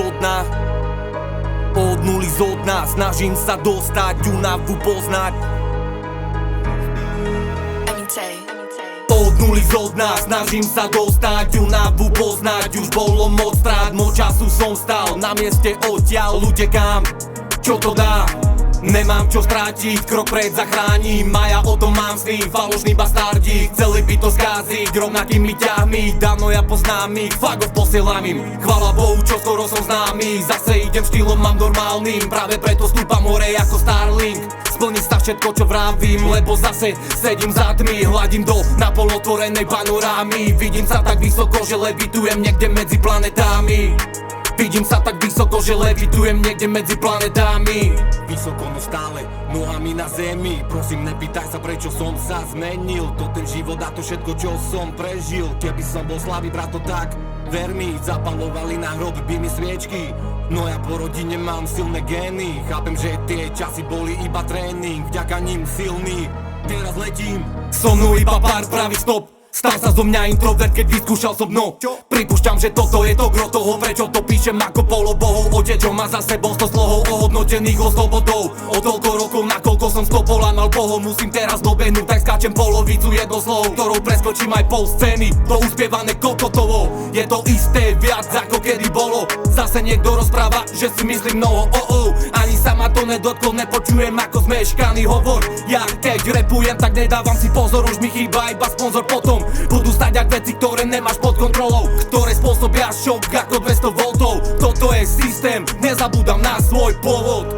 zo dna, od nuly zo dna. Snažím sa dostať, únavu poznať. Od nuly zo dna, snažím sa dostať, únavu poznať. Už bolo moc strát, moc času som stál na mieste, odtiaľ utekám. Čo to dá? Nemám čo strátiť, krok pred zachránim. A ja o tom mám sny, falošní bastardi. Chceli by to skaziť rovnakými ťahmi. Dávno ja poznám ich, fagov posielam im. Chvála Bohu, čo skoro som známy. Zase idem štýlom, mám normálnym. Práve preto stúpam hore ako Starlink. Splní sa všetko, čo vravím, lebo zase sedím za tmy. Hladím do napolotvorenej panorámy. Vidím sa tak vysoko, že levitujem niekde medzi planetami. Vidím sa tak vysoko, že levitujem niekde medzi planetami. Vysoko, no stále, nohami na zemi. Prosím, nepýtaj sa, prečo som sa zmenil. To ten život a to všetko, čo som prežil. Keby som bol slabý, brato, tak ver mi. Zapalovali na hrob by mi sviečky. No ja po rodine mám silné gény. Chápem, že tie časy boli iba tréning. Vďaka ním silný, teraz letím. So mnou iba pár pravý stop. Stal sa zo mňa introvert, keď vyskúšal som dno. Pripúšťam, že toto je to gro toho, prečo to píšem ako polobohov. Otec, čo má za sebou 100 slohov ohodnotených oslobodou. O toľko rokov, nakoľko som stopola mal pohol. Musím teraz dobehnúť, tak skáčem polovicu jedno slovo, ktorou preskočím aj pol scény. To uspievané kokotovo, je to isté viac ako kedy bolo. Zase niekto rozpráva, že si myslím mnoho, ani sa ma to nedotklo, nepočujem ako zmeškaný hovor. Ja keď repujem, tak nedávam si pozor, už mi chýba iba sponzor. Potom budú stať ak veci, ktoré nemáš pod kontrolou, ktoré spôsobia šok ako 200 V. Toto je systém, nezabúdam na svoj pôvod.